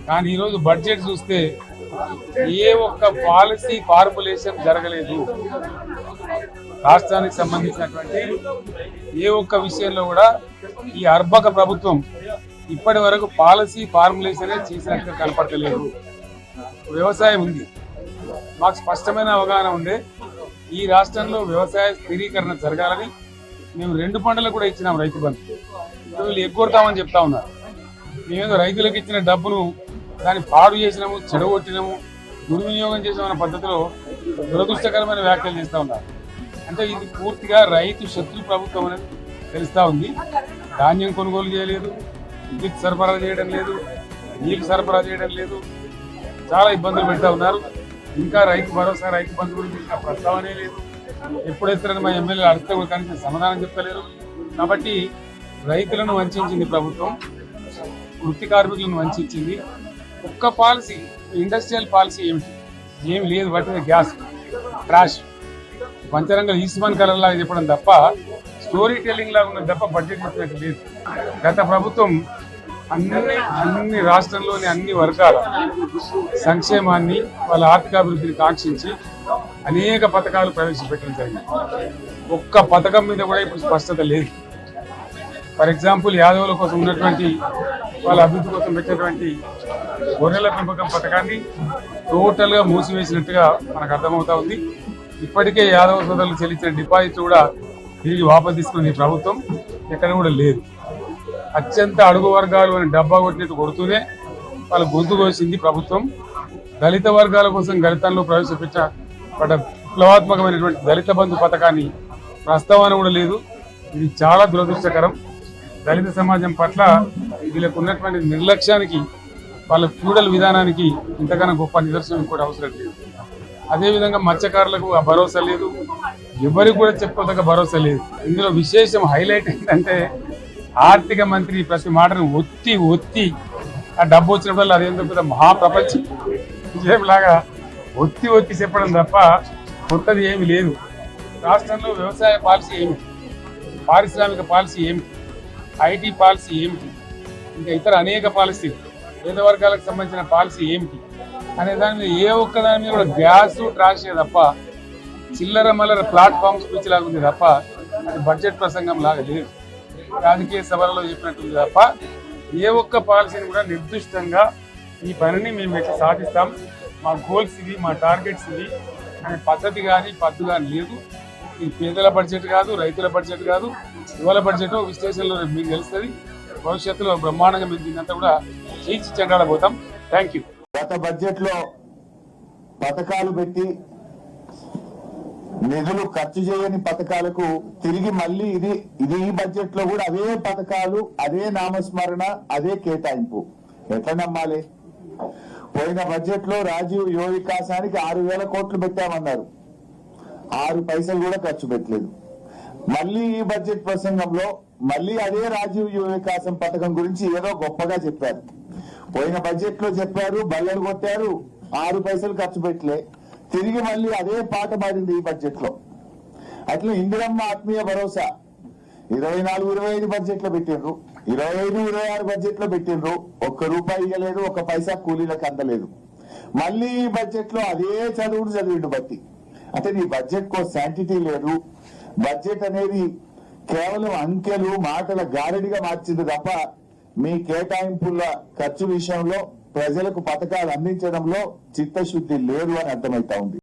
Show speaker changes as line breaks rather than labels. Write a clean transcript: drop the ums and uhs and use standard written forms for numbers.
కానీ ఈరోజు బడ్జెట్ చూస్తే ఏ ఒక్క పాలసీ ఫార్ములేషన్ జరగలేదు. రాష్ట్రానికి సంబంధించినటువంటి ఏ ఒక్క విషయంలో కూడా ఈ అర్భక ప్రభుత్వం ఇప్పటి వరకు పాలసీ ఫార్ములేషన్ చేసినట్టుగా కనపడలేదు. వ్యవసాయం ఉంది, మాకు స్పష్టమైన అవగాహన ఉండే ఈ రాష్ట్రంలో వ్యవసాయ స్థిరీకరణ జరగాలని మేము 2 పంటలకు కూడా ఇచ్చినాం రైతు బంధు. వీళ్ళు ఎగ్గొడతామని చెప్తా ఉన్నారు. మేమేదో రైతులకు ఇచ్చిన డబ్బును దాన్ని పాడు చేసినాము, చెడగొట్టినాము, దుర్వినియోగం చేసామన్న పద్ధతిలో దురదృష్టకరమైన వ్యాఖ్యలు చేస్తూ ఉన్నారు. అంటే ఇది పూర్తిగా రైతు శత్రు ప్రభుత్వం అనేది తెలుస్తూ ఉంది. ధాన్యం కొనుగోలు చేయలేదు, విద్యుత్ సరఫరా చేయడం లేదు, నీళ్లు సరఫరా చేయడం లేదు, చాలా ఇబ్బందులు పెడతా ఉన్నారు. ఇంకా రైతు భరోసా, రైతు బంధు గురించి ఇంకా ప్రస్తావనే లేదు. ఎప్పుడైతే మా ఎమ్మెల్యేలు అడిగితే కూడా కనీసం సమాధానం చెప్తలేరు. కాబట్టి రైతులను వంచింది ప్రభుత్వం, వృత్తి కార్మికులను వంచింది. ఒక్క పాలసీ, ఇండస్ట్రియల్ పాలసీ ఏమి లేదు. వాటి గ్యాస్ ట్రాష్ పంచరంగ ఈస్మాన్ కలర్ లాగా చెప్పడం తప్ప స్టోరీ టెల్లింగ్ లాగా ఉన్నది తప్ప బడ్జెట్ చెప్పినట్టు లేదు. గత ప్రభుత్వం అన్ని రాష్ట్రంలోని అన్ని వర్గాల సంక్షేమాన్ని, వాళ్ళ ఆర్థికాభివృద్ధిని కాంక్షించి అనేక పథకాలు ప్రవేశపెట్టడం జరిగింది. ఒక్క పథకం మీద కూడా ఇప్పుడు స్పష్టత లేదు. ఫర్ ఎగ్జాంపుల్, యాదవుల కోసం ఉన్నటువంటి వాళ్ళ అభివృద్ధి కోసం పెట్టినటువంటి గొర్రెల పెంపకం పథకాన్ని టోటల్గా మూసివేసినట్టుగా మనకు అర్థమవుతా ఉంది. ఇప్పటికే యాదవ సోదరులు చెల్లించిన డిపాజిట్ కూడా తిరిగి వాపసు తీసుకునే ప్రభుత్వం ఎక్కడ కూడా లేదు. అత్యంత అడుగు వర్గాలు అని డబ్బా కొట్టినట్టు కొడుతూనే వాళ్ళ గొంతు కోసింది ప్రభుత్వం. దళిత వర్గాల కోసం దళితంలో ప్రవేశపెట్టబడ్డ విప్లవాత్మకమైనటువంటి దళిత బంధు పథకాన్ని ప్రస్తావన కూడా లేదు. ఇది చాలా దురదృష్టకరం. దళిత సమాజం పట్ల వీళ్ళకు ఉన్నటువంటి నిర్లక్ష్యానికి, వాళ్ళ ఫ్యూడల్ విధానానికి ఇంతకన్నా గొప్ప నిదర్శనం కూడా అవసరం లేదు. అదేవిధంగా మత్స్యకారులకు ఆ భరోసా లేదు, ఎవరికి కూడా చెప్పుకోదగ్గ భరోసా లేదు. ఇందులో విశేషం హైలైట్ ఏంటంటే ఆర్థిక మంత్రి ప్రతి మాటను ఒత్తి ఆ డబ్బు వచ్చినప్పుడు అదేందో పెద్ద మహాప్రపంచం విజయంలాగా ఒత్తి చెప్పడం తప్ప కొత్తది ఏమి లేదు. రాష్ట్రంలో వ్యవసాయ పాలసీ ఏమిటి, పారిశ్రామిక పాలసీ ఏమిటి, ఐటీ పాలసీ ఏమిటి, ఇంకా ఇతర అనేక పాలసీలు, పేద వర్గాలకు సంబంధించిన పాలసీ ఏమిటి అనే దాని మీద ఏ ఒక్క దాని మీద కూడా గ్యాస్ ట్రాషే తప్ప చిల్లర మల్లర ప్లాట్ఫామ్ స్పీచ్ లాగా ఉంది తప్ప అది బడ్జెట్ ప్రసంగం లాగా లేదు. రాజకీయ సభలలో చెప్పినట్టుంది తప్ప ఏ ఒక్క పాలసీని కూడా నిర్దిష్టంగా ఈ పనిని మేము ఎట్లా సాధిస్తాం, మా గోల్స్ ఇవి, మా టార్గెట్స్ ఇవి అనే పద్ధతి కానీ పద్దు కానీ లేదు. ఇది పేదల బడ్జెట్ కాదు, రైతుల బడ్జెట్ కాదు, యువల బడ్జెట్. విశ్లేషణలో మీకు తెలుస్తుంది. భవిష్యత్తులో బ్రహ్మాండంగా మేము దీన్నంతా కూడా చీల్చి చెండాడబోతాం. Thank you.
గత బడ్జెట్ లో పథకాలు పెట్టి నిధులు ఖర్చు చేయని పథకాలకు తిరిగి మళ్ళీ ఇది ఈ బడ్జెట్ లో కూడా అవే పథకాలు, అదే నామస్మరణ, అదే కేటాయింపు. ఎట్లా నమ్మాలి? పోయిన బడ్జెట్ లో రాజీవ్ యువ వికాసానికి 6,000 కోట్లు పెట్టామన్నారు, 6 పైసలు కూడా ఖర్చు పెట్టలేదు. మళ్ళీ ఈ బడ్జెట్ ప్రసంగంలో మళ్ళీ అదే రాజీవ్ యువ వికాసం పథకం గురించి ఏదో గొప్పగా చెప్పారు. పోయిన బడ్జెట్ లో చెప్పారు, బల్లెలు కొట్టారు, 6 పైసలు ఖర్చు పెట్టలే. తిరిగి మళ్ళీ అదే పాట పాడింది ఈ బడ్జెట్ లో. అట్లా ఇందిరమ్మ ఆత్మీయ భరోసా 24-25 బడ్జెట్ లో పెట్టిండ్రు, 25-26 బడ్జెట్ లో పెట్టిండ్రు. ₹1 ఇవ్వలేదు, 1 పైసా కూలీలకు అందలేదు. మళ్ళీ ఈ బడ్జెట్ లో అదే చదివిండు బట్టి. అంటే నీ బడ్జెట్ కో శాంటిటీ లేదు. బడ్జెట్ అనేది కేవలం అంకెలు, మాటల గారడిగా మార్చింది తప్ప మీ కేటాయింపుల ఖర్చు విషయంలో, ప్రజలకు పథకాలు అందించడంలో చిత్తశుద్ధి లేదు అని అర్థమవుతా ఉంది.